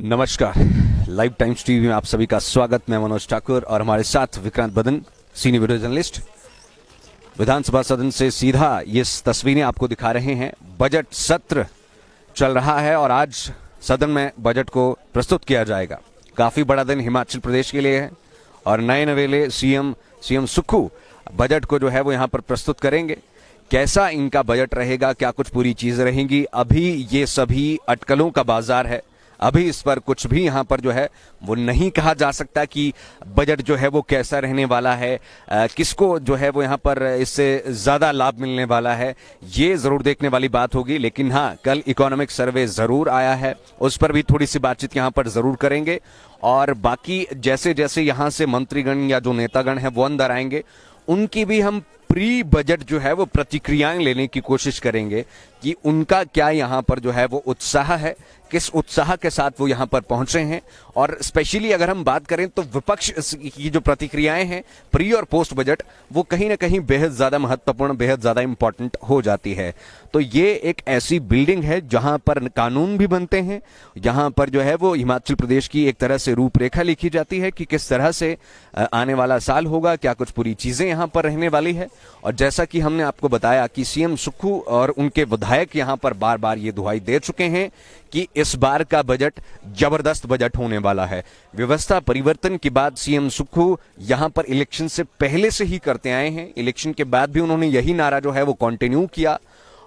नमस्कार। Live times TV में आप सभी का स्वागत। मैं मनोज ठाकुर और हमारे साथ विक्रांत बदन, सीनियर वीडियो जर्नलिस्ट। विधानसभा सदन से सीधा ये तस्वीरें आपको दिखा रहे हैं। बजट सत्र चल रहा है और आज सदन में बजट को प्रस्तुत किया जाएगा। काफी बड़ा दिन हिमाचल प्रदेश के लिए है और नए नवेले सीएम सुक्खू बजट को जो है वो यहाँ पर प्रस्तुत करेंगे। कैसा इनका बजट रहेगा, क्या कुछ पूरी चीजें रहेंगी, अभी ये सभी अटकलों का बाजार है। अभी इस पर कुछ भी यहाँ पर जो है वो नहीं कहा जा सकता कि बजट जो है वो कैसा रहने वाला है, किसको जो है वो यहाँ पर इससे ज्यादा लाभ मिलने वाला है, ये जरूर देखने वाली बात होगी। लेकिन हाँ, कल इकोनॉमिक सर्वे जरूर आया है, उस पर भी थोड़ी सी बातचीत यहाँ पर जरूर करेंगे। और बाकी जैसे जैसे यहाँ से मंत्रीगण या जो नेतागण हैं वो अंदर आएंगे, उनकी भी हम प्री बजट जो है वो प्रतिक्रियाएं लेने की कोशिश करेंगे कि उनका क्या यहाँ पर जो है वो उत्साह है, किस उत्साह के साथ वो यहाँ पर पहुंचे हैं। और स्पेशली अगर हम बात करें तो विपक्ष की जो प्रतिक्रियाएं हैं प्री और पोस्ट बजट, वो कहीं ना कहीं बेहद ज्यादा महत्वपूर्ण, बेहद ज्यादा इंपॉर्टेंट हो जाती है। तो ये एक ऐसी बिल्डिंग है जहां पर कानून भी बनते हैं, जहां पर जो है वो हिमाचल प्रदेश की एक तरह से रूपरेखा लिखी जाती है कि किस तरह से आने वाला साल होगा, क्या कुछ पूरी चीजें यहाँ पर रहने वाली है। और जैसा कि हमने आपको बताया कि सीएम सुक्खू और उनके विधायक यहाँ पर बार बार ये दुहाई दे चुके हैं कि इस बार का बजट जबरदस्त बजट होने वाला है। व्यवस्था परिवर्तन के बाद सीएम सुक्खू यहां पर इलेक्शन से पहले से ही करते आए हैं। इलेक्शन के बाद भी उन्होंने यही नारा जो है वो कंटिन्यू किया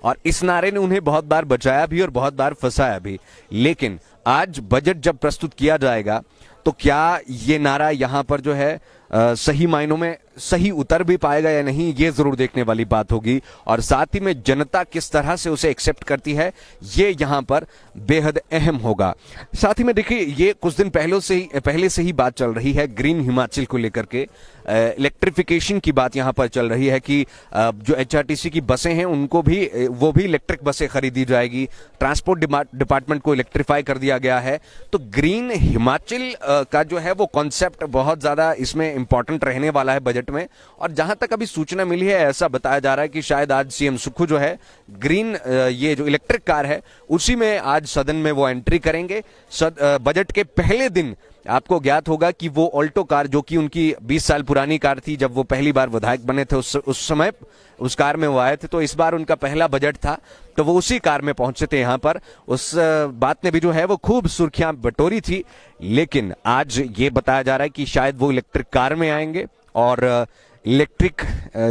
और इस नारे ने उन्हें बहुत बार बचाया भी और बहुत बार फंसाया भी। लेकिन आज बजट जब प्रस्तुत किया जाएगा तो क्या ये नारा यहां पर जो है सही मायनों में सही उतर भी पाएगा या नहीं, ये जरूर देखने वाली बात होगी। और साथ ही में जनता किस तरह से उसे एक्सेप्ट करती है, ये यहां पर बेहद अहम होगा। साथ ही में देखिए, ये कुछ दिन पहले से ही बात चल रही है ग्रीन हिमाचल को लेकर के। इलेक्ट्रिफिकेशन की बात यहां पर चल रही है कि जो एचआरटीसी की बसें हैं उनको भी वो भी इलेक्ट्रिक बसें खरीदी जाएगी। ट्रांसपोर्ट डिपार्टमेंट को इलेक्ट्रीफाई कर दिया गया है। तो ग्रीन हिमाचल का जो है वो कॉन्सेप्ट बहुत ज्यादा इसमें इंपॉर्टेंट रहने वाला है बजट में। और जहां तक अभी सूचना मिली है, ऐसा बताया जा रहा है कि शायद आज सीएम सुक्खू जो है ग्रीन ये जो इलेक्ट्रिक कार है उसी में आज सदन में वो एंट्री करेंगे। बजट के पहले दिन आपको ज्ञात होगा कि वो ऑल्टो कार, जो कि उनकी 20 साल पुरानी कार थी, जब वो पहली बार विधायक बने थे उस समय उस कार में वो आए थे, तो इस बार उनका पहला बजट था तो वो उसी कार में पहुंचे थे यहाँ पर। उस बात ने भी जो है वो खूब सुर्खियां बटोरी थी। लेकिन आज ये बताया जा रहा है कि शायद वो इलेक्ट्रिक कार में आएंगे और इलेक्ट्रिक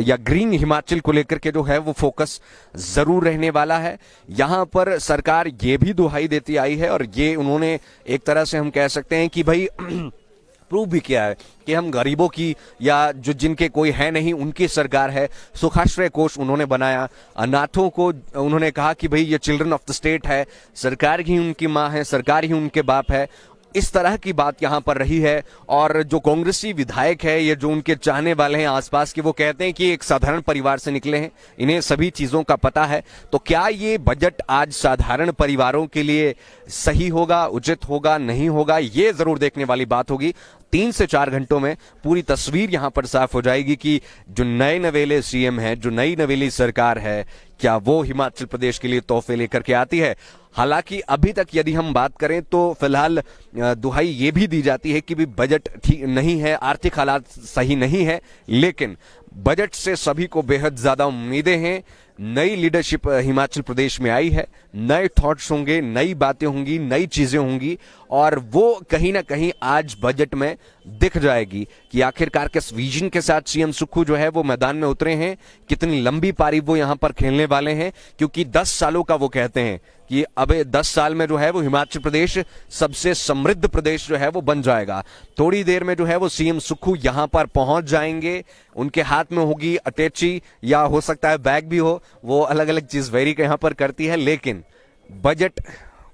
या ग्रीन हिमाचल को लेकर के जो है वो फोकस जरूर रहने वाला है। यहां पर सरकार ये भी दुहाई देती आई है और ये उन्होंने एक तरह से हम कह सकते हैं कि भाई प्रूव भी किया है कि हम गरीबों की या जो जिनके कोई है नहीं उनकी सरकार है। सुखाश्रय कोष उन्होंने बनाया, अनाथों को उन्होंने कहा कि भाई ये चिल्ड्रन ऑफ द स्टेट है, सरकार ही उनकी माँ है, सरकार ही उनके बाप है। इस तरह की बात यहां पर रही है। और जो कांग्रेसी विधायक है, ये जो उनके चाहने वाले हैं आसपास के, वो कहते हैं कि एक साधारण परिवार से निकले हैं, इन्हें सभी चीजों का पता है। तो क्या ये बजट आज साधारण परिवारों के लिए सही होगा, उचित होगा, नहीं होगा, ये जरूर देखने वाली बात होगी। 3 से 4 घंटों में पूरी तस्वीर यहां पर साफ हो जाएगी कि जो नए नवेले सीएम है, जो नई नवेली सरकार है, क्या वो हिमाचल प्रदेश के लिए तोहफे लेकर के आती है। हालांकि अभी तक यदि हम बात करें तो फिलहाल दुहाई ये भी दी जाती है कि भी बजट ठीक नहीं है, आर्थिक हालात सही नहीं है। लेकिन बजट से सभी को बेहद ज्यादा उम्मीदें हैं। नई लीडरशिप हिमाचल प्रदेश में आई है, नए थॉट्स होंगे, नई बातें होंगी, नई चीजें होंगी और वो कहीं ना कहीं आज बजट में दिख जाएगी कि आखिरकार किस विजन के साथ सीएम सुक्खू जो है वो मैदान में उतरे हैं, कितनी लंबी पारी वो यहां पर खेलने वाले हैं। क्योंकि 10 सालों का वो कहते हैं कि अब 10 साल में जो है वो हिमाचल प्रदेश सबसे समृद्ध प्रदेश जो है वो बन जाएगा। थोड़ी देर में जो है वो सीएम सुक्खू यहां पर पहुंच जाएंगे, उनके हाथ में होगी अटैची या हो सकता है बैग भी हो, वो अलग अलग चीज वेरी यहां पर करती है। लेकिन बजट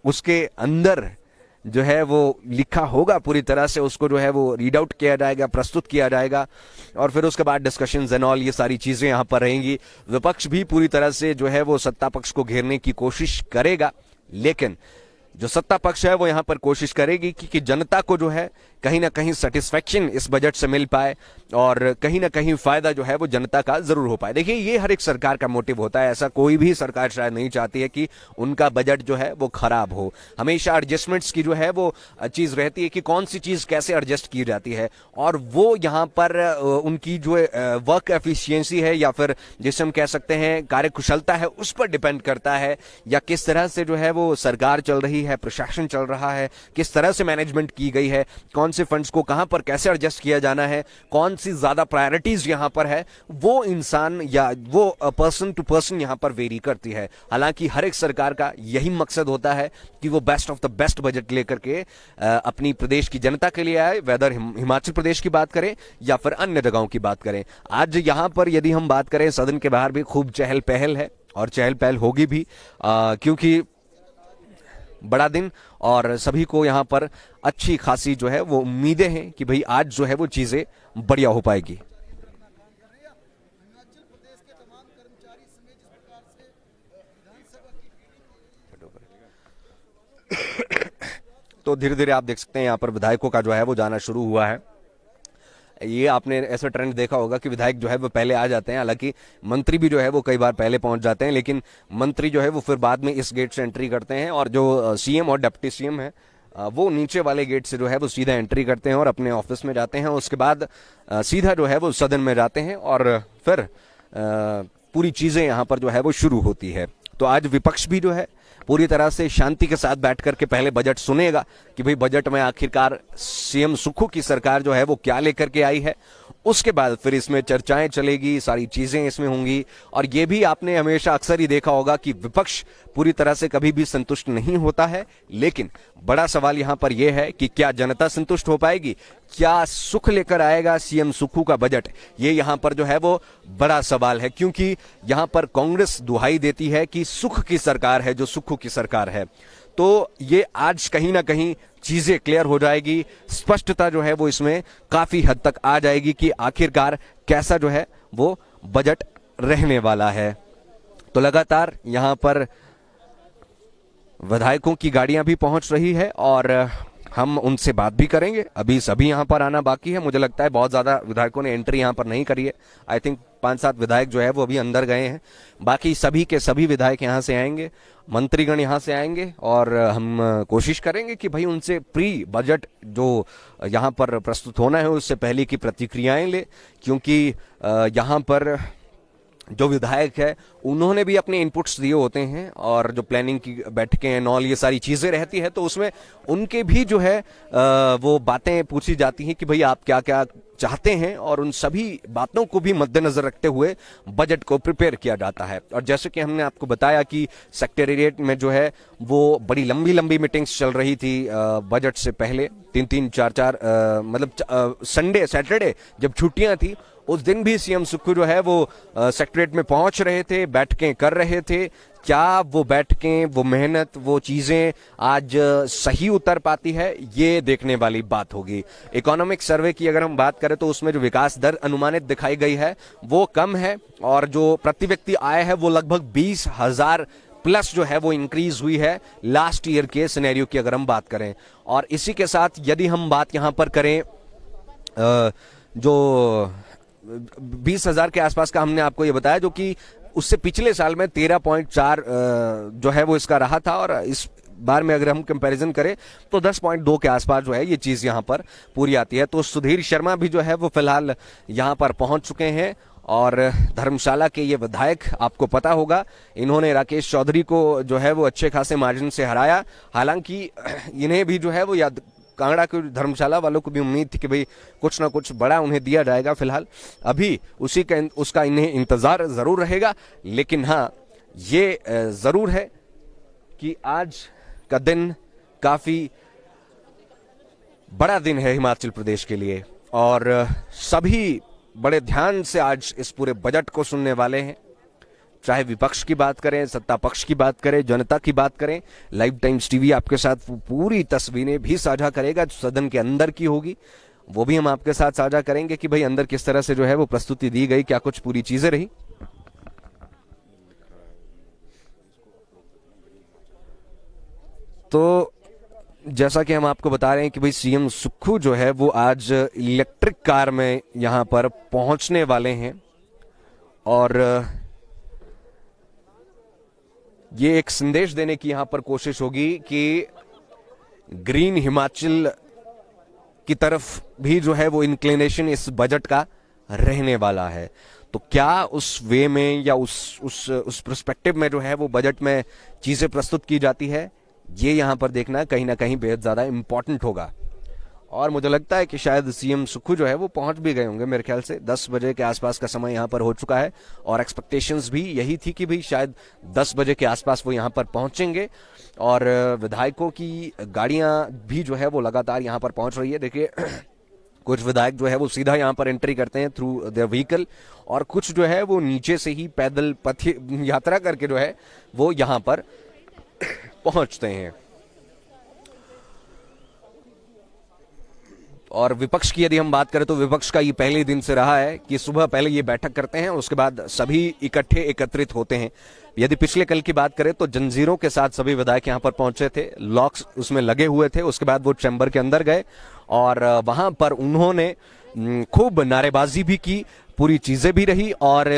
उसके अंदर जो है वो लिखा होगा पूरी तरह से, उसको जो है वो रीड आउट किया जाएगा, प्रस्तुत किया जाएगा और फिर उसके बाद डिस्कशंस एंड ऑल ये सारी चीजें यहां पर रहेंगी। विपक्ष भी पूरी तरह से जो है वो सत्ता पक्ष को घेरने की कोशिश करेगा। लेकिन जो सत्ता पक्ष है वो यहां पर कोशिश करेगी कि जनता को जो है कहीं ना कहीं सेटिस्फेक्शन इस बजट से मिल पाए और कहीं ना कहीं फायदा जो है वो जनता का जरूर हो पाए। देखिए, ये हर एक सरकार का मोटिव होता है, ऐसा कोई भी सरकार शायद नहीं चाहती है कि उनका बजट जो है वो खराब हो। हमेशा एडजस्टमेंट्स की जो है वो चीज रहती है कि कौन सी चीज कैसे एडजस्ट की जाती है, और वो यहाँ पर उनकी जो वर्क एफिशिएंसी है या फिर जिसे हम कह सकते हैं कार्यकुशलता है, उस पर डिपेंड करता है, या किस तरह से जो है वो सरकार चल रही है, प्रशासन चल रहा है, किस तरह से मैनेजमेंट की गई है, कौन से फंड्स को कहां पर कैसे एडजस्ट किया जाना है, कौन सी ज्यादा प्रायोरिटीज यहां पर है, वो इंसान या वो पर्सन टू पर्सन यहां पर वेरी करती है। हालांकि हर एक सरकार का यही मकसद होता है कि वो best of the best budget लेकर के अपनी प्रदेश की जनता के लिए आए, वेदर हिमाचल प्रदेश की बात करें या फिर अन्य जगहों की बात करें। आज यहां पर यदि हम बात करें, सदन के बाहर भी खूब चहल पहल है और चहल पहल होगी भी, क्योंकि बड़ा दिन और सभी को यहां पर अच्छी खासी जो है वो उम्मीदें हैं कि भाई आज जो है वो चीजें बढ़िया हो पाएगी। तो धीरे धीरे आप देख सकते हैं यहां पर विधायकों का जो है वो जाना शुरू हुआ है। ये आपने ऐसा ट्रेंड देखा होगा कि विधायक जो है वो पहले आ जाते हैं, हालांकि मंत्री भी जो है वो कई बार पहले पहुंच जाते हैं, लेकिन मंत्री जो है वो फिर बाद में इस गेट से एंट्री करते हैं, और जो सीएम और डिप्टी सीएम है वो नीचे वाले गेट से जो है वो सीधा एंट्री करते हैं और अपने ऑफिस में जाते हैं। उसके बाद सीधा जो है वो सदन में जाते हैं और फिर पूरी चीजें यहाँ पर जो है वो शुरू होती है। तो आज विपक्ष भी जो है पूरी तरह से शांति के साथ बैठ करके पहले बजट सुनेगा कि भाई बजट में आखिरकार सीएम सुक्खू की सरकार जो है वो क्या लेकर के आई है। उसके बाद फिर इसमें चर्चाएं चलेगी, सारी चीजें इसमें होंगी। और ये भी आपने हमेशा अक्सर ही देखा होगा कि विपक्ष पूरी तरह से कभी भी संतुष्ट नहीं होता है, लेकिन बड़ा सवाल यहां पर यह है कि क्या जनता संतुष्ट हो पाएगी, क्या सुख लेकर आएगा सीएम सुक्खू का बजट, ये यहां पर जो है वो बड़ा सवाल है। क्योंकि यहां पर कांग्रेस दुहाई देती है कि सुख की सरकार है जो सुक्खू की सरकार है। तो ये आज कहीं ना कहीं चीजें क्लियर हो जाएगी, स्पष्टता जो है वो इसमें काफी हद तक आ जाएगी कि आखिरकार कैसा जो है वो बजट रहने वाला है। तो लगातार यहां पर विधायकों की गाड़ियां भी पहुंच रही है और हम उनसे बात भी करेंगे। अभी सभी यहां पर आना बाकी है, मुझे लगता है बहुत ज्यादा विधायकों ने एंट्री यहां पर नहीं करी है। आई थिंक 5-7 विधायक जो है वो अभी अंदर गए हैं, बाकी सभी के सभी विधायक यहां से आएंगे, मंत्रीगण यहां से आएंगे और हम कोशिश करेंगे कि भाई उनसे प्री बजट जो यहां पर प्रस्तुत होना है उससे पहले की प्रतिक्रियाएं ले, क्योंकि यहां पर जो विधायक है उन्होंने भी अपने इनपुट्स दिए होते हैं और जो प्लानिंग की बैठकें नॉल ये सारी चीजें रहती है, तो उसमें उनके भी जो है वो बातें पूछी जाती हैं कि भाई आप क्या क्या चाहते हैं, और उन सभी बातों को भी मद्देनजर रखते हुए बजट को प्रिपेयर किया जाता है। और जैसे कि हमने आपको बताया कि सेक्रेटेरिएट में जो है वो बड़ी लंबी लंबी मीटिंग्स चल रही थी बजट से पहले, 3-3, 4-4 मतलब संडे सैटरडे जब छुट्टियां थी उस दिन भी सीएम सुक्खू जो है वो सेक्रेटेरिएट में पहुंच रहे थे, बैठकें कर रहे थे। क्या वो बैठकें, वो मेहनत, वो चीजें आज सही उतर पाती है, ये देखने वाली बात होगी। इकोनॉमिक सर्वे की अगर हम बात करें तो उसमें जो विकास दर अनुमानित दिखाई गई है वो कम है, और जो प्रति व्यक्ति आय है वो लगभग 20,000 प्लस जो है वो इंक्रीज हुई है लास्ट ईयर के सिनेरियो की अगर हम बात करें। और इसी के साथ यदि हम बात यहां पर करें जो 20,000 के आसपास का हमने आपको ये बताया, जो कि उससे पिछले साल में 13.4 जो है वो इसका रहा था, और इस बार में अगर हम कंपैरिजन करें तो 10.2 के आसपास जो है ये चीज यहां पर पूरी आती है। तो सुधीर शर्मा भी जो है वो फिलहाल यहां पर पहुंच चुके हैं, और धर्मशाला के ये विधायक आपको पता होगा इन्होंने राकेश चौधरी को जो है वो अच्छे खासे मार्जिन से हराया। हालांकि इन्हें भी जो है वो याद कांगड़ा के धर्मशाला वालों को भी उम्मीद थी कि भाई कुछ ना कुछ बड़ा उन्हें दिया जाएगा। फिलहाल अभी उसका इन्हें इंतजार जरूर रहेगा, लेकिन हाँ ये जरूर है कि आज का दिन काफी बड़ा दिन है हिमाचल प्रदेश के लिए, और सभी बड़े ध्यान से आज इस पूरे बजट को सुनने वाले हैं। चाहे विपक्ष की बात करें, सत्ता पक्ष की बात करें, जनता की बात करें, लाइव टाइम्स टीवी आपके साथ पूरी तस्वीरें भी साझा करेगा जो सदन के अंदर की होगी, वो भी हम आपके साथ साझा करेंगे कि भाई अंदर किस तरह से जो है वो प्रस्तुति दी गई, क्या कुछ पूरी चीजें रही। तो जैसा कि हम आपको बता रहे हैं कि भाई सीएम सुक्खू जो है वो आज इलेक्ट्रिक कार में यहां पर पहुंचने वाले हैं और ये एक संदेश देने की यहां पर कोशिश होगी कि ग्रीन हिमाचल की तरफ भी जो है वो इंक्लिनेशन इस बजट का रहने वाला है। तो क्या उस वे में या उस पर्सपेक्टिव में जो है वो बजट में चीजें प्रस्तुत की जाती है, ये यहां पर देखना कहीं ना कहीं बेहद ज्यादा इंपॉर्टेंट होगा। और मुझे लगता है कि शायद सीएम सुक्खू जो है वो पहुंच भी गए होंगे, मेरे ख्याल से 10 बजे के आसपास का समय यहां पर हो चुका है और एक्सपेक्टेशंस भी यही थी कि भाई शायद 10 बजे के आसपास वो यहां पर पहुंचेंगे। और विधायकों की गाड़ियां भी जो है वो लगातार यहां पर पहुंच रही है। देखिए कुछ विधायक जो है वो सीधा यहाँ पर एंट्री करते हैं थ्रू देयर व्हीकल और कुछ जो है वो नीचे से ही पैदल पथ यात्रा करके जो है वो यहाँ पर पहुंचते हैं। और विपक्ष की यदि हम बात करें तो विपक्ष का ये पहले दिन से रहा है कि सुबह पहले ये बैठक करते हैं, उसके बाद सभी इकट्ठे एकत्रित होते हैं। यदि पिछले कल की बात करें तो जंजीरों के साथ सभी विधायक यहाँ पर पहुंचे थे, लॉक्स उसमें लगे हुए थे। उसके बाद वो चैम्बर के अंदर गए और वहां पर उन्होंने खूब नारेबाजी भी की, पूरी चीजें भी रही और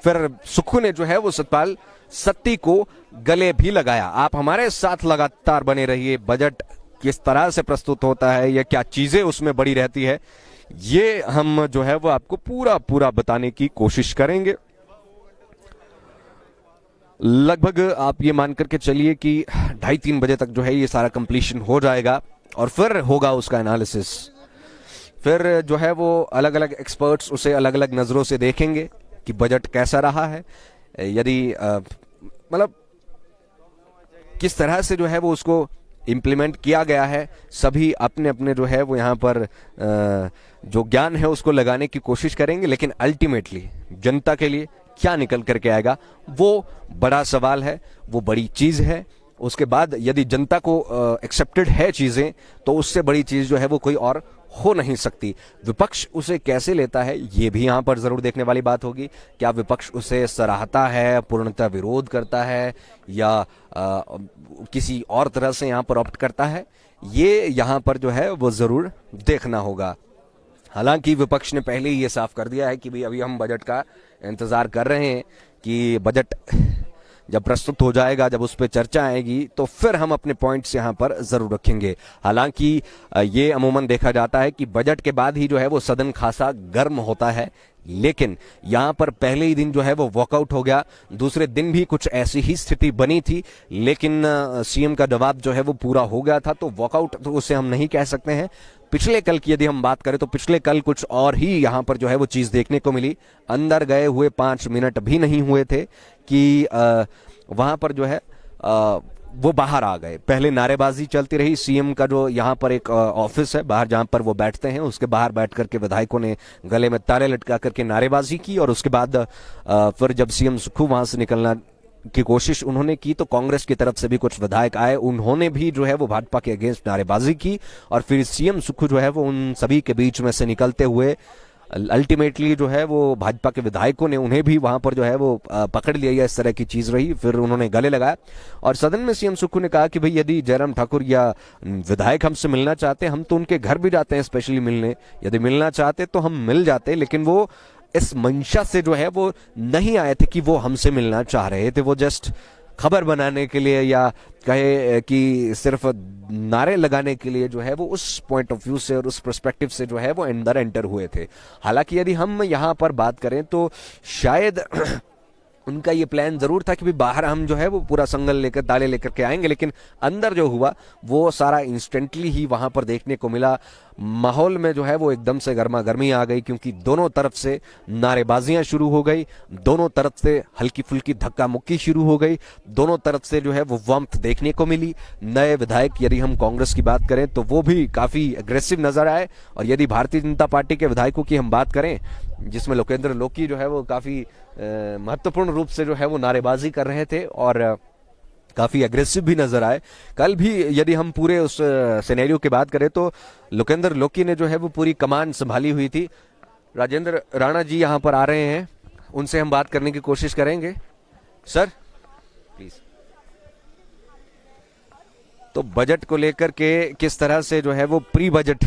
फिर सुक्खू ने जो है वो सतपाल सत्ती को गले भी लगाया। आप हमारे साथ लगातार बने रहिए, बजट किस तरह से प्रस्तुत होता है या क्या चीजें उसमें बड़ी रहती है, ये हम जो है वो आपको पूरा पूरा बताने की कोशिश करेंगे। लगभग आप ये मान करके चलिए कि 2:30-3 बजे तक जो है ये सारा कंप्लीशन हो जाएगा और फिर होगा उसका एनालिसिस। फिर जो है वो अलग अलग एक्सपर्ट्स उसे अलग अलग नजरों से देखेंगे कि बजट कैसा रहा है, यदि मतलब किस तरह से जो है वो उसको इम्प्लीमेंट किया गया है। सभी अपने अपने जो है वो यहाँ पर जो ज्ञान है उसको लगाने की कोशिश करेंगे, लेकिन अल्टीमेटली जनता के लिए क्या निकल करके आएगा वो बड़ा सवाल है, वो बड़ी चीज है। उसके बाद यदि जनता को एक्सेप्टेड है चीजें तो उससे बड़ी चीज जो है वो कोई और हो नहीं सकती। विपक्ष उसे कैसे लेता है ये भी यहाँ पर जरूर देखने वाली बात होगी। क्या विपक्ष उसे सराहता है, पूर्णतः विरोध करता है या किसी और तरह से यहाँ पर ऑप्ट करता है, ये यहाँ पर जो है वो जरूर देखना होगा। हालांकि विपक्ष ने पहले ही ये साफ कर दिया है कि भाई अभी हम बजट का इंतजार कर रहे हैं कि बजट जब प्रस्तुत हो जाएगा, जब उस पर चर्चा आएगी तो फिर हम अपने पॉइंट्स यहाँ पर जरूर रखेंगे। हालांकि ये अमूमन देखा जाता है कि बजट के बाद ही जो है वो सदन खासा गर्म होता है, लेकिन यहाँ पर पहले ही दिन जो है वो वॉकआउट हो गया। दूसरे दिन भी कुछ ऐसी ही स्थिति बनी थी, लेकिन सीएम का जवाब जो है वो पूरा हो गया था, तो वॉकआउट तो उसे हम नहीं कह सकते हैं। पिछले कल की यदि हम बात करें तो पिछले कल कुछ और ही यहाँ पर जो है वो चीज देखने को मिली। अंदर गए हुए 5 मिनट भी नहीं हुए थे कि वहां पर जो है वो बाहर आ गए। पहले नारेबाजी चलती रही, सीएम का जो यहाँ पर एक ऑफिस है बाहर जहां पर वो बैठते हैं, उसके बाहर बैठ करके विधायकों ने गले में ताले लटका करके नारेबाजी की और उसके बाद फिर जब सीएम सुक्खू वहां से निकलना की कोशिश उन्होंने की तो कांग्रेस की तरफ से भी कुछ विधायक आए, उन्होंने भी जो है वो भाजपा के अगेंस्ट नारेबाजी की और फिर सीएम सुक्खू जो है वो उन सभी के बीच में से निकलते हुए अल्टीमेटली जो है वो भाजपा के विधायकों ने उन्हें भी वहां पर जो है वो पकड़ लिया, इस तरह की चीज रही। फिर उन्होंने गले लगाया और सदन में सीएम सुक्खू ने कहा कि भाई यदि जयराम ठाकुर या विधायक हमसे मिलना चाहते हम तो उनके घर भी जाते हैं स्पेशली मिलने, यदि मिलना चाहते तो हम मिल जाते, लेकिन वो इस मंशा से जो है वो नहीं आए थे कि वो हमसे मिलना चाह रहे थे। वो जस्ट खबर बनाने के लिए या कहे कि सिर्फ नारे लगाने के लिए जो है वो उस पॉइंट ऑफ व्यू से और उस पर्सपेक्टिव से जो है वो अंदर एंटर हुए थे। हालांकि यदि हम यहाँ पर बात करें तो शायद उनका ये प्लान जरूर था कि भी बाहर हम जो है वो पूरा संगल लेकर ताले लेकर के आएंगे, लेकिन अंदर जो हुआ वो सारा इंस्टेंटली ही वहां पर देखने को मिला। माहौल में जो है वो एकदम से गर्मा गर्मी आ गई क्योंकि दोनों तरफ से नारेबाजियां शुरू हो गई, दोनों तरफ से हल्की फुल्की धक्का मुक्की शुरू हो गई, दोनों तरफ से जो है वो वार्मथ देखने को मिली। नए विधायक यदि हम कांग्रेस की बात करें तो वो भी काफी अग्रेसिव नजर आए और यदि भारतीय जनता पार्टी के विधायकों की हम बात करें जिसमें लोकेंद्र लोकी जो है वो काफी महत्वपूर्ण रूप से जो है वो नारेबाजी कर रहे थे और काफी अग्रेसिव भी नजर आए। कल भी यदि हम पूरे उस सिनेरियो की बात करें तो लोकेंद्र लोकी ने जो है वो पूरी कमान संभाली हुई थी। राजेंद्र राणा जी यहाँ पर आ रहे हैं, उनसे हम बात करने की कोशिश करेंगे। Sir please. तो बजट को लेकर के किस तरह से जो है वो प्री बजट,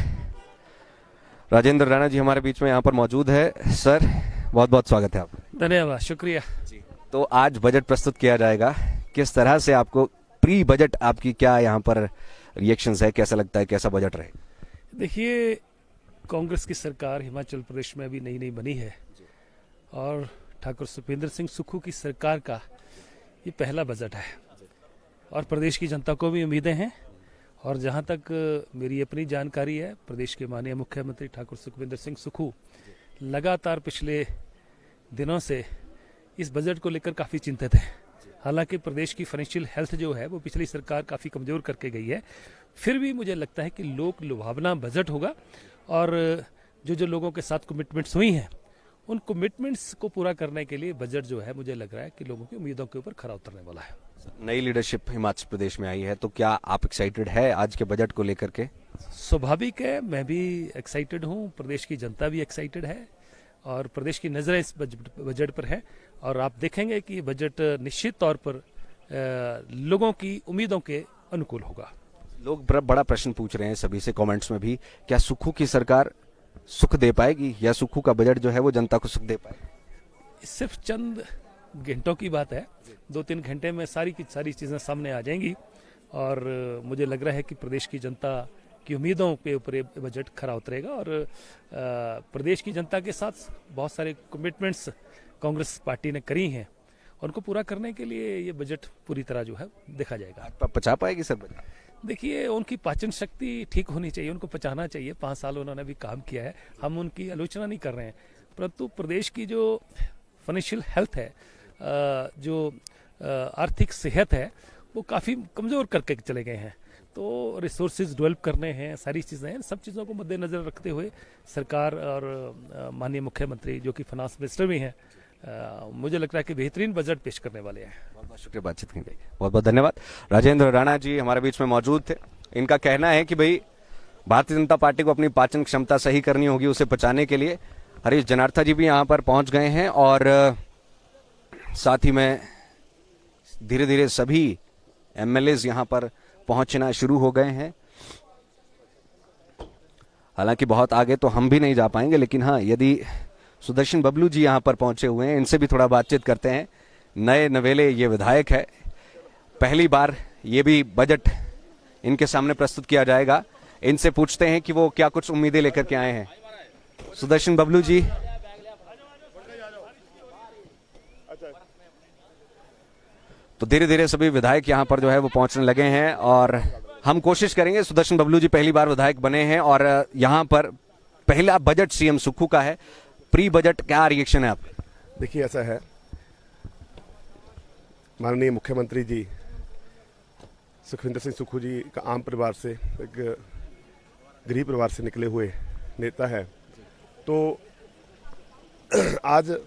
राजेंद्र राणा जी हमारे बीच में यहाँ पर मौजूद है। सर बहुत बहुत स्वागत है आपका। धन्यवाद, शुक्रिया। तो आज बजट प्रस्तुत किया जाएगा, किस तरह से आपको प्री बजट, आपकी क्या यहाँ पर रिएक्शंस है, कैसा लगता है, कैसा बजट रहे? देखिए, कांग्रेस की सरकार हिमाचल प्रदेश में अभी नई नई बनी है और ठाकुर सुखविंदर सिंह सुक्खू की सरकार का ये पहला बजट है और प्रदेश की जनता को भी उम्मीदें हैं। और जहाँ तक मेरी अपनी जानकारी है, प्रदेश के माननीय मुख्यमंत्री ठाकुर सुखविंदर सिंह सुक्खू लगातार पिछले दिनों से इस बजट को लेकर काफ़ी चिंतित हैं। हालांकि प्रदेश की फाइनेंशियल हेल्थ जो है वो पिछली सरकार काफ़ी कमज़ोर करके गई है, फिर भी मुझे लगता है कि लोक लुभावना बजट होगा और जो लोगों के साथ कमिटमेंट्स हुई हैं उन कमिटमेंट्स को पूरा करने के लिए बजट जो है मुझे लग रहा है कि लोगों की उम्मीदों के ऊपर खरा उतरने वाला है। नई लीडरशिप हिमाचल प्रदेश में आई है, तो क्या आप एक्साइटेड है आज के बजट को लेकर के? स्वाभाविक है, मैं भी एक्साइटेड हूँ, प्रदेश की जनता भी एक्साइटेड है और प्रदेश की नज़रें इस बजट पर है और आप देखेंगे कि बजट निश्चित तौर पर लोगों की उम्मीदों के अनुकूल होगा। लोग बड़ा प्रश्न पूछ रहे हैं सभी से कमेंट्स में भी, क्या सुक्खू की सरकार सुख दे पाएगी या सुक्खू का बजट जो है वो जनता को सुख दे पाएगा? सिर्फ चंद घंटों की बात है, 2-3 घंटे में सारी की सारी चीज़ें सामने आ जाएंगी और मुझे लग रहा है कि प्रदेश की जनता की उम्मीदों के ऊपर ये बजट खरा उतरेगा और प्रदेश की जनता के साथ बहुत सारे कमिटमेंट्स कांग्रेस पार्टी ने करी हैं, उनको पूरा करने के लिए ये बजट पूरी तरह जो है देखा जाएगा। पचा पाएगी सर बजट? देखिए, उनकी पाचन शक्ति ठीक होनी चाहिए, उनको पचाना चाहिए। 5 साल उन्होंने भी काम किया है, हम उनकी आलोचना नहीं कर रहे हैं, परंतु प्रदेश की जो फाइनेंशियल हेल्थ है, जो आर्थिक सेहत है, वो काफ़ी कमज़ोर करके चले गए हैं। तो रिसोर्सेज डेवलप करने हैं, सारी चीज़ें हैं, सब चीज़ों को मद्देनज़र रखते हुए सरकार और माननीय मुख्यमंत्री जो कि फाइनेंस मिनिस्टर भी हैं, मुझे लग रहा है कि बेहतरीन बजट पेश करने वाले हैं। बहुत बहुत शुक्रिया बातचीत के लिए, बहुत बहुत धन्यवाद। राजेंद्र राणा जी हमारे बीच में मौजूद थे। इनका कहना है कि भाई भारतीय जनता पार्टी को अपनी पाचन क्षमता सही करनी होगी, उसे पचाने के लिए हरीश जनार्था जी भी यहाँ पर पहुंच गए हैं और साथ ही में धीरे धीरे सभी एमएलएज यहाँ पर पहुंचना शुरू हो गए हैं। हालांकि बहुत आगे तो हम भी नहीं जा पाएंगे, लेकिन हाँ, यदि सुदर्शन बबलू जी यहाँ पर पहुंचे हुए हैं, इनसे भी थोड़ा बातचीत करते हैं। नए नवेले ये विधायक है, पहली बार ये भी बजट इनके सामने प्रस्तुत किया जाएगा। इनसे पूछते हैं कि वो क्या कुछ उम्मीदें लेकर के आए हैं। सुदर्शन बबलू जी, तो धीरे धीरे सभी विधायक यहाँ पर जो है वो पहुंचने लगे हैं और हम कोशिश करेंगे। सुदर्शन बबलू जी पहली बार विधायक बने हैं और यहाँ पर पहला बजट सीएम सुक्खू का है। प्री बजट क्या रिएक्शन है आप? देखिए, ऐसा है, माननीय मुख्यमंत्री जी सुखविंदर सिंह सुक्खू जी का आम परिवार से, एक गरीब परिवार से निकले हुए नेता है। तो आज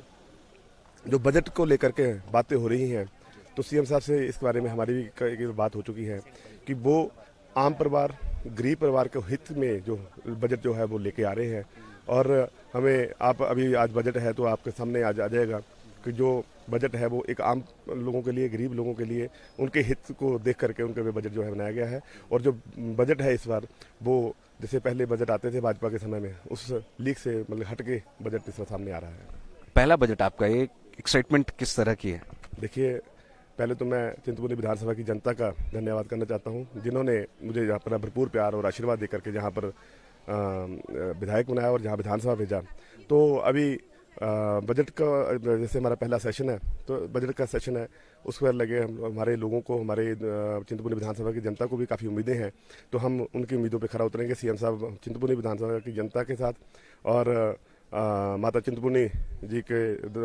जो बजट को लेकर के बातें हो रही हैं, तो सीएम साहब से इस बारे में हमारी भी एक बात हो चुकी है कि वो आम परिवार, गरीब परिवार के हित में जो बजट जो है वो लेके आ रहे हैं। और हमें, आप अभी आज बजट है तो आपके सामने आज आ जाएगा कि जो बजट है वो एक आम लोगों के लिए, गरीब लोगों के लिए, उनके हित को देख करके उनके बजट जो है बनाया गया है। और जो बजट है इस बार, वो जैसे पहले बजट आते थे भाजपा के समय में, उस लीक से मतलब हट के बजट इस बार सामने आ रहा है। पहला बजट आपका, ये एक्साइटमेंट किस तरह की है? देखिए, पहले तो मैं चिंतपूर्णी विधानसभा की जनता का धन्यवाद करना चाहता हूं, जिन्होंने मुझे अपना भरपूर प्यार और आशीर्वाद देकर के जहां पर विधायक बनाया और जहां विधानसभा भेजा। तो अभी बजट का जैसे हमारा पहला सेशन है, तो बजट का सेशन है, उस पर लगे हमारे लोगों को, हमारे चिंतपूर्णी विधानसभा की जनता को भी काफ़ी उम्मीदें हैं। तो हम उनकी उम्मीदों पे खरा उतरेंगे, सीएम साहब चिंतपूर्णी विधानसभा की जनता के साथ। और माता चिंतपूर्णी जी के,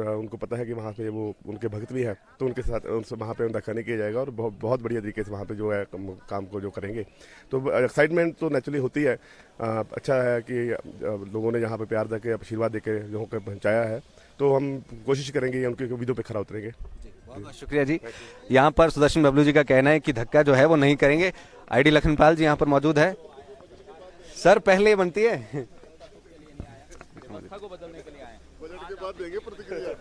उनको पता है कि वहाँ पे वो उनके भक्त भी हैं, तो उनके साथ उनसे वहाँ पे उनका खर्च किया जाएगा और बहुत बढ़िया तरीके से वहाँ पे जो है काम को जो करेंगे। तो एक्साइटमेंट तो नेचुरली होती है। अच्छा है कि लोगों ने यहाँ पे प्यार देके, आशीर्वाद देके लोगों को पहुँचाया है, तो हम कोशिश करेंगे उनकी उम्मीदों पर खरा उतरेंगे। बहुत बहुत शुक्रिया जी। यहाँ पर सुदर्शन बबलू जी का कहना है कि धक्का जो है वो नहीं करेंगे। आईडी लखनपाल जी यहाँ पर मौजूद है। सर, पहले बनती है को बदलने के लिए आए। बजट के बाद देंगे प्रतिक्रिया।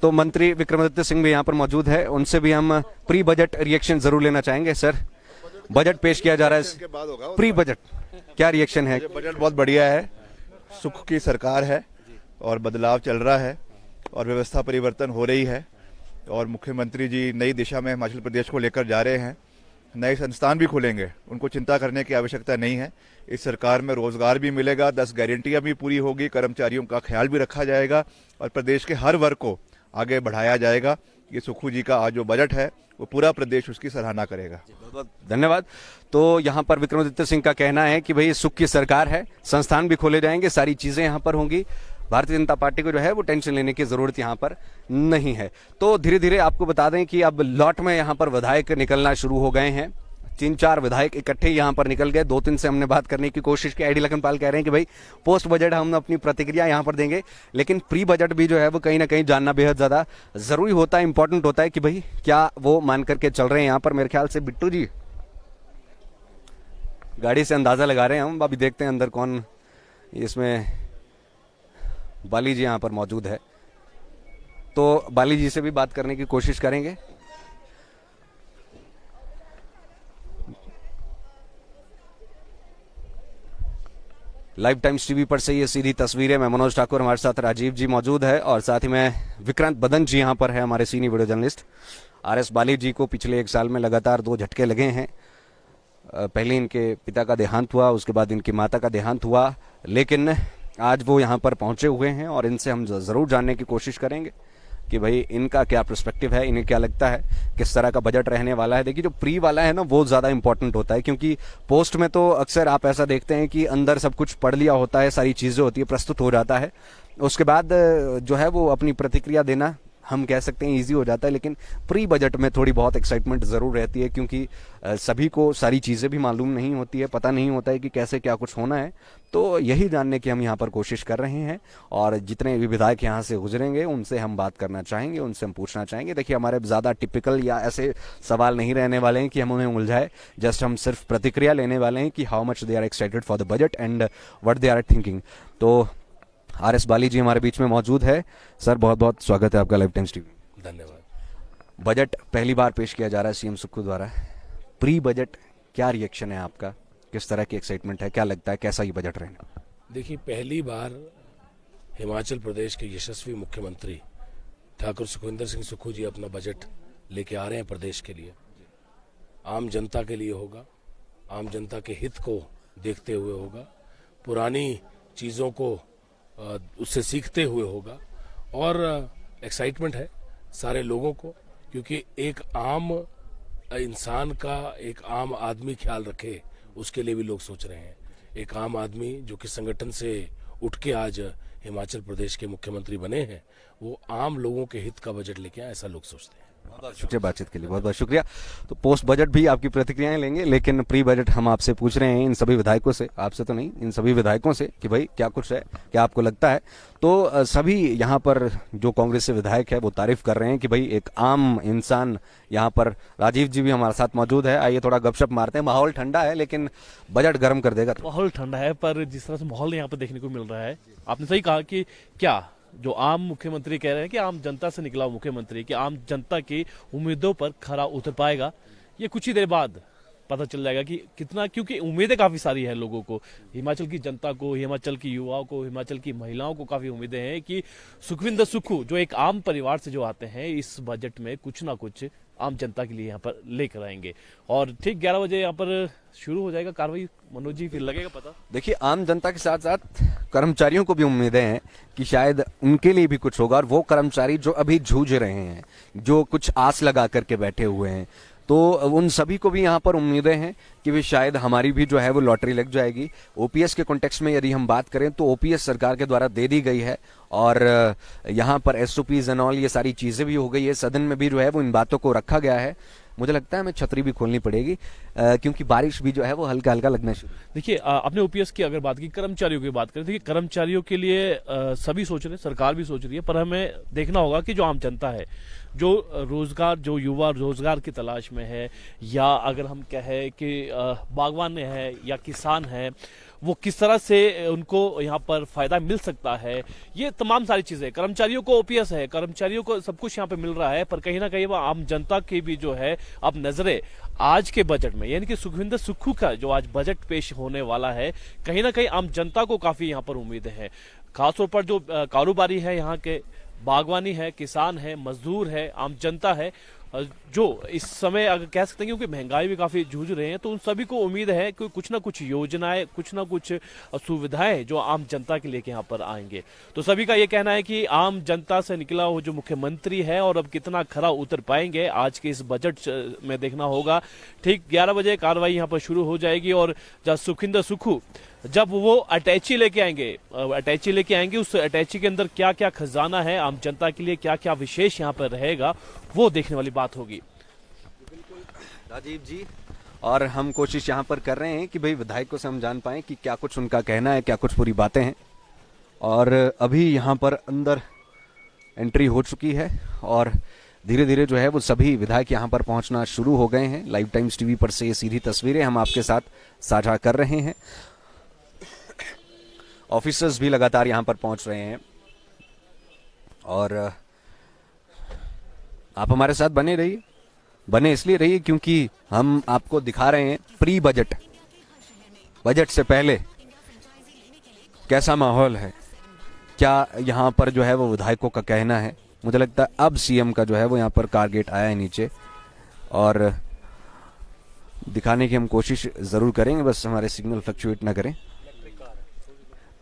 तो मंत्री विक्रमादित्य सिंह भी यहाँ पर मौजूद है, उनसे भी हम प्री बजट रिएक्शन जरूर लेना चाहेंगे। सर, बजट पेश किया जा रहा के बाद होगा है, प्री बजट, क्या रिएक्शन है? ये बजट बहुत बढ़िया है, सुख की सरकार है और बदलाव चल रहा है और व्यवस्था परिवर्तन हो रही है और मुख्यमंत्री जी नई दिशा में हिमाचल प्रदेश को लेकर जा रहे हैं। नए संस्थान भी खुलेंगे, उनको चिंता करने की आवश्यकता नहीं है। इस सरकार में रोजगार भी मिलेगा, 10 गारंटियां भी पूरी होगी, कर्मचारियों का ख्याल भी रखा जाएगा और प्रदेश के हर वर्ग को आगे बढ़ाया जाएगा। ये सुखू जी का आज जो बजट है वो पूरा प्रदेश उसकी सराहना करेगा। बहुत बहुत धन्यवाद। तो यहाँ पर विक्रमादित्य सिंह का कहना है कि भाई सुख की सरकार है, संस्थान भी खोले जाएंगे, सारी चीजें यहाँ पर होंगी, भारतीय जनता पार्टी को जो है वो टेंशन लेने की जरूरत यहाँ पर नहीं है। तो धीरे धीरे आपको बता दें कि अब लॉट में यहाँ पर विधायक निकलना शुरू हो गए हैं, 3-4 विधायक इकट्ठे यहाँ पर निकल गए। 2-3 से हमने बात करने की कोशिश की। आईडी लखनपाल कह रहे हैं कि भाई पोस्ट बजट हम अपनी प्रतिक्रिया यहाँ पर देंगे, लेकिन प्री बजट भी जो है वो कहीं ना कहीं जानना बेहद ज्यादा जरूरी होता है, इंपॉर्टेंट होता है कि भाई क्या वो मान करके चल रहे हैं यहाँ पर। मेरे ख्याल से बिट्टू जी गाड़ी से अंदाजा लगा रहे हैं, हम अभी देखते हैं अंदर कौन, इसमें बाली जी यहाँ पर मौजूद है, तो बाली जी से भी बात करने की कोशिश करेंगे। लाइव टाइम्स टीवी पर से ये सीधी तस्वीरें, मैं मनोज ठाकुर, हमारे साथ राजीव जी मौजूद है और साथ ही में विक्रांत बदन जी यहाँ पर है, हमारे senior video journalist. RS Bali जी को पिछले 1 साल में लगातार 2 झटके लगे हैं। पहले इनके पिता का देहांत हुआ, उसके बाद इनकी माता का देहांत हुआ, लेकिन आज वो यहाँ पर पहुंचे हुए हैं और इनसे हम जरूर जानने की कोशिश करेंगे कि भाई इनका क्या पर्सपेक्टिव है, इन्हें क्या लगता है किस तरह का बजट रहने वाला है। देखिए जो प्री वाला है ना वो ज़्यादा इंपॉर्टेंट होता है, क्योंकि पोस्ट में तो अक्सर आप ऐसा देखते हैं कि अंदर सब कुछ पढ़ लिया होता है, सारी चीज़ें होती है, प्रस्तुत हो जाता है, उसके बाद जो है वो अपनी प्रतिक्रिया देना हम कह सकते हैं ईजी हो जाता है। लेकिन प्री बजट में थोड़ी बहुत एक्साइटमेंट ज़रूर रहती है, क्योंकि सभी को सारी चीज़ें भी मालूम नहीं होती है, पता नहीं होता है कि कैसे क्या कुछ होना है। तो यही जानने की हम यहाँ पर कोशिश कर रहे हैं और जितने भी विधायक यहाँ से गुजरेंगे उनसे हम बात करना चाहेंगे, उनसे हम पूछना चाहेंगे। देखिए हमारे ज़्यादा टिपिकल या ऐसे सवाल नहीं रहने वाले हैं कि हम उन्हें उलझाए, जस्ट हम सिर्फ प्रतिक्रिया लेने वाले हैं कि how much they are excited for the budget and what they are thinking. तो RS बाली जी हमारे बीच में मौजूद है। सर बहुत बहुत स्वागत है आपका लाइव टाइम्स टीवी। धन्यवाद। बजट पहली बार पेश किया जा रहा है सीएम सुक्खू द्वारा, प्री बजट क्या रिएक्शन है आपका, किस तरह की एक्साइटमेंट है, क्या लगता है कैसा ये बजट रहना? देखिए पहली बार हिमाचल प्रदेश के यशस्वी मुख्यमंत्री ठाकुर सुखविंदर सिंह सुक्खू जी अपना बजट लेके आ रहे हैं प्रदेश के लिए। आम जनता के लिए होगा, आम जनता के हित को देखते हुए होगा, पुरानी चीज़ों को उससे सीखते हुए होगा और एक्साइटमेंट है सारे लोगों को, क्योंकि एक आम इंसान का, एक आम आदमी ख्याल रखे उसके लिए भी लोग सोच रहे हैं। एक आम आदमी जो कि संगठन से उठ के आज हिमाचल प्रदेश के मुख्यमंत्री बने हैं, वो आम लोगों के हित का बजट लेके आए, ऐसा लोग सोचते हैं। बहुत बहुत शुक्रिया बातचीत के लिए, बहुत बहुत शुक्रिया। तो पोस्ट बजट भी आपकी प्रतिक्रियाएं लेंगे, लेकिन प्री बजट हम आपसे पूछ रहे हैं इन सभी विधायकों से, आपसे तो नहीं, इन सभी विधायकों से कि भाई क्या कुछ है, क्या आपको लगता है। तो सभी यहाँ पर जो कांग्रेस से विधायक है वो तारीफ कर रहे हैं कि भाई एक आम इंसान यहाँ पर, राजीव जी भी हमारे साथ मौजूद है, आइए थोड़ा गपशप मारते हैं। माहौल ठंडा है लेकिन बजट गर्म कर देगा। माहौल ठंडा है, पर जिस तरह से माहौल यहाँ पर देखने को मिल रहा है, आपने सही कहा कि क्या जो आम मुख्यमंत्री कह रहे हैं कि आम जनता से निकला मुख्यमंत्री, कि आम जनता की उम्मीदों पर खरा उतर पाएगा, ये कुछ ही देर बाद पता चल जाएगा कि कितना, क्योंकि उम्मीदें काफी सारी हैं लोगों को, हिमाचल की जनता को, हिमाचल की युवाओं को, हिमाचल की महिलाओं को काफी उम्मीदें हैं कि सुखविंदर सुक्खू जो एक आम परिवार से जो आते हैं, इस बजट में कुछ ना कुछ आम जनता के लिए यहाँ पर लेकर आएंगे। और ठीक 11 बजे यहाँ पर शुरू हो जाएगा कार्रवाई। मनोज जी फिर लगेगा पता। देखिए आम जनता के साथ साथ कर्मचारियों को भी उम्मीदें हैं कि शायद उनके लिए भी कुछ होगा, और वो कर्मचारी जो अभी जूझ रहे हैं, जो कुछ आस लगा करके बैठे हुए हैं, तो उन सभी को भी यहाँ पर उम्मीदें हैं कि भी शायद हमारी भी जो है वो लॉटरी लग जाएगी। ओपीएस के कॉन्टेक्स्ट में यदि हम बात करें तो ओपीएस सरकार के द्वारा दे दी गई है और यहाँ पर एसओपीज एंड ऑल ये सारी चीजें भी हो गई है, सदन में भी जो है वो इन बातों को रखा गया है। मुझे लगता है हमें छतरी भी खोलनी पड़ेगी क्योंकि बारिश भी जो है वो हल्का हल्का लगना शुरू। देखिए आपने ओपीएस की अगर बात की, कर्मचारियों की बात करें, देखिए कर्मचारियों के लिए सभी सोच रहे हैं, सरकार भी सोच रही है, पर हमें देखना होगा कि जो आम जनता है, जो रोजगार, जो युवा रोजगार की तलाश में है, या अगर हम कहें कि बागवान है या किसान है, वो किस तरह से उनको यहाँ पर फायदा मिल सकता है, ये तमाम सारी चीजें। कर्मचारियों को ओपीएस है, कर्मचारियों को सब कुछ यहाँ पे मिल रहा है, पर कहीं ना कहीं वो आम जनता की भी जो है अब नजरें आज के बजट में, यानी कि सुखविंदर सुक्खू का जो आज बजट पेश होने वाला है, कहीं ना कहीं आम जनता को काफी यहाँ पर उम्मीदें हैं। खासतौर पर जो कारोबारी है, यहाँ के बागवानी है, किसान है, मजदूर है, आम जनता है, जो इस समय अगर कह सकते हैं क्योंकि महंगाई भी काफी जूझ रहे हैं, तो उन सभी को उम्मीद है कि कुछ ना कुछ योजनाएं, कुछ ना कुछ सुविधाएं जो आम जनता के लिए यहाँ पर आएंगे। तो सभी का ये कहना है कि आम जनता से निकला वो जो मुख्यमंत्री है और अब कितना खरा उतर पाएंगे आज के इस बजट में देखना होगा। ठीक 11 बजे कार्रवाई यहाँ पर शुरू हो जाएगी और जब सुखविंदर सुक्खू जब वो अटैची लेके आएंगे, उस अटैची के अंदर क्या क्या खजाना है, आम जनता के लिए क्या क्या विशेष यहाँ पर रहेगा, वो देखने वाली बात होगी। राजीव जी, और हम कोशिश यहाँ पर कर रहे हैं कि भाई विधायकों से हम जान पाएं कि क्या कुछ उनका कहना है, क्या कुछ पूरी बातें हैं। और अभी यहाँ पर अंदर एंट्री हो चुकी है और धीरे धीरे जो है वो सभी विधायक यहाँ पर पहुँचना शुरू हो गए हैं। लाइव टाइम्स टीवी पर से ये सीधी तस्वीरें हम आपके साथ साझा कर रहे हैं। ऑफिसर्स भी लगातार यहाँ पर पहुँच रहे हैं और आप हमारे साथ बने इसलिए रहिए क्योंकि हम आपको दिखा रहे हैं प्री बजट से पहले कैसा माहौल है, क्या यहाँ पर जो है वो विधायकों का कहना है। मुझे लगता है अब सीएम का जो है वो यहाँ पर कार गेट आया है नीचे और दिखाने की हम कोशिश जरूर करेंगे, बस हमारे सिग्नल फ्लक्चुएट ना करें।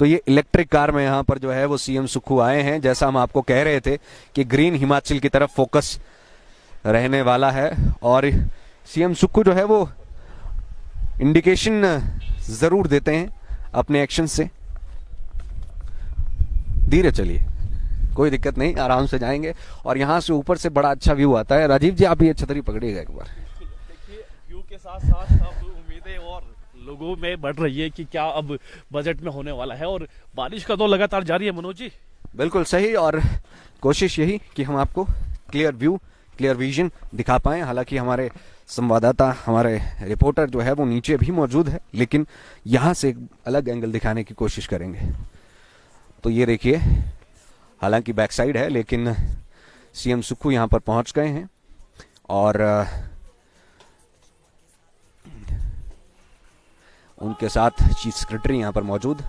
तो ये इलेक्ट्रिक कार में यहाँ पर जो है वो सीएम सुक्खू आए हैं। जैसा हम आपको कह रहे थे कि ग्रीन हिमाचल की तरफ फोकस रहने वाला है और सीएम सुक्खू जो है वो इंडिकेशन जरूर देते हैं अपने एक्शन से। धीरे चलिए, कोई दिक्कत नहीं, आराम से जाएंगे और यहाँ से ऊपर से बड़ा अच्छा व्यू आता है। राजीव जी, आप ये छतरी पकड़िएगा एक बार। देखिए, व्यू के साथ साथ अब उम्मीदें और लोगों में बढ़ रही है कि क्या अब बजट में होने वाला है, और बारिश का दौर लगातार जारी है। मनोज जी, बिल्कुल सही, और कोशिश यही कि हम आपको क्लियर व्यू, क्लियर विजन दिखा पाएं। हालांकि हमारे संवाददाता, हमारे रिपोर्टर जो है वो नीचे भी मौजूद है, लेकिन यहाँ से एक अलग एंगल दिखाने की कोशिश करेंगे। तो ये देखिए, हालांकि बैक साइड है लेकिन सीएम सुक्खू यहाँ पर पहुँच गए हैं और उनके साथ चीफ सेक्रेटरी यहाँ पर मौजूद।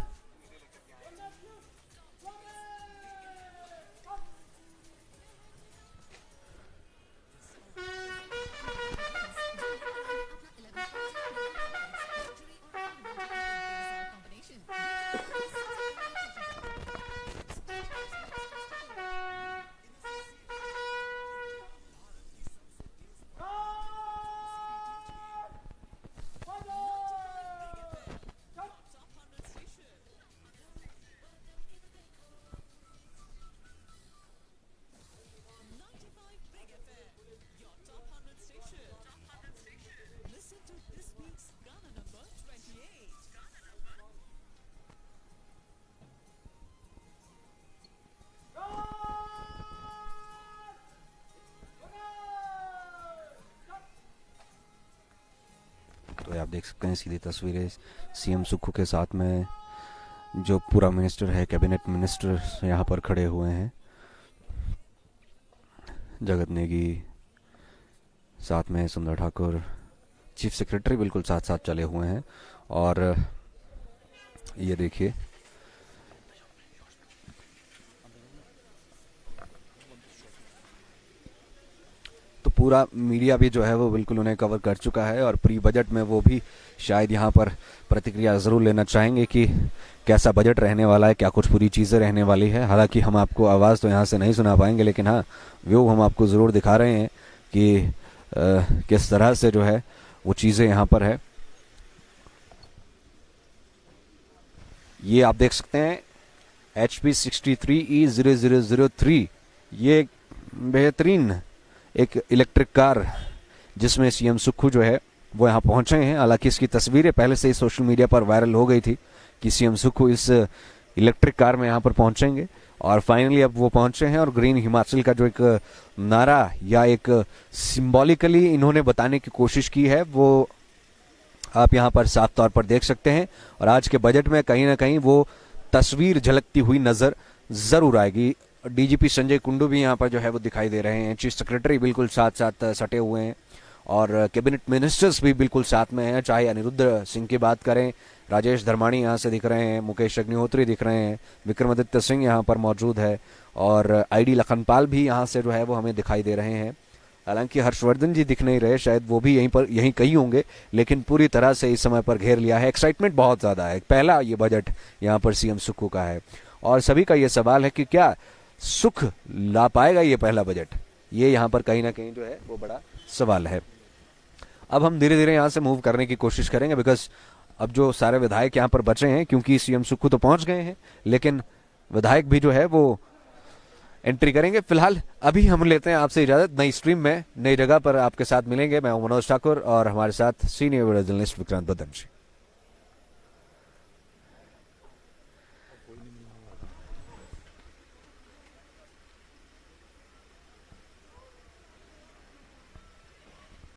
तो आप देख सकते हैं सीधी तस्वीरें सीएम सुक्खू के साथ में जो पूरा मिनिस्टर है, कैबिनेट मिनिस्टर यहाँ पर खड़े हुए हैं। जगत नेगी साथ में, सुंदर ठाकुर, चीफ सेक्रेटरी बिल्कुल साथ साथ चले हुए हैं। और ये देखिए, तो पूरा मीडिया भी जो है वो बिल्कुल उन्हें कवर कर चुका है और प्री बजट में वो भी शायद यहाँ पर प्रतिक्रिया जरूर लेना चाहेंगे कि कैसा बजट रहने वाला है, क्या कुछ पूरी चीज़ें रहने वाली है। हालांकि हम आपको आवाज़ तो यहाँ से नहीं सुना पाएंगे, लेकिन हाँ, व्यू हम आपको ज़रूर दिखा रहे हैं कि किस तरह से जो है वो चीज़ें यहाँ पर है। ये आप देख सकते हैं HP 63E0003, ये बेहतरीन एक इलेक्ट्रिक कार जिसमें सीएम सुक्खू जो है वो यहाँ पहुंचे हैं। हालांकि इसकी तस्वीरें पहले से ही सोशल मीडिया पर वायरल हो गई थी कि सीएम सुक्खू इस इलेक्ट्रिक कार में यहाँ पर पहुंचेंगे और फाइनली अब वो पहुंचे हैं। और ग्रीन हिमाचल का जो एक नारा या एक सिंबॉलिकली इन्होंने बताने की कोशिश की है, वो आप यहाँ पर साफ तौर पर देख सकते हैं। और आज के बजट में कहीं ना कहीं वो तस्वीर झलकती हुई नजर जरूर आएगी। डीजीपी संजय कुंडू भी यहाँ पर जो है वो दिखाई दे रहे हैं, चीफ सेक्रेटरी बिल्कुल साथ साथ सटे हुए हैं और कैबिनेट मिनिस्टर्स भी बिल्कुल साथ में हैं। चाहे अनिरुद्ध सिंह की बात करें, राजेश धर्माणी यहाँ से दिख रहे हैं, मुकेश अग्निहोत्री दिख रहे हैं, विक्रमादित्य सिंह यहाँ पर मौजूद है और आईडी लखनपाल भी यहाँ से जो है वो हमें दिखाई दे रहे हैं। हालांकि हर्षवर्धन जी दिख नहीं रहे, शायद वो भी यहीं कहीं होंगे, लेकिन पूरी तरह से इस समय पर घेर लिया है। एक्साइटमेंट बहुत ज़्यादा है। पहला ये बजट यहाँ पर सीएम सुक्खू का है और सभी का ये सवाल है कि क्या सुख ला पाएगा ये पहला बजट। ये यहाँ पर कहीं ना कहीं जो है वो बड़ा सवाल है। अब हम धीरे धीरे यहाँ से मूव करने की कोशिश करेंगे, बिकॉज अब जो सारे विधायक यहाँ पर बचे हैं, क्योंकि सीएम सुक्खू तो पहुंच गए हैं, लेकिन विधायक भी जो है वो एंट्री करेंगे। फिलहाल अभी हम लेते हैं आपसे इजाजत। नई स्ट्रीम में नई जगह पर आपके साथ मिलेंगे। मैं हूं मनोज ठाकुर और हमारे साथ सीनियर वीडियो जर्नलिस्ट विक्रांत बदन जी।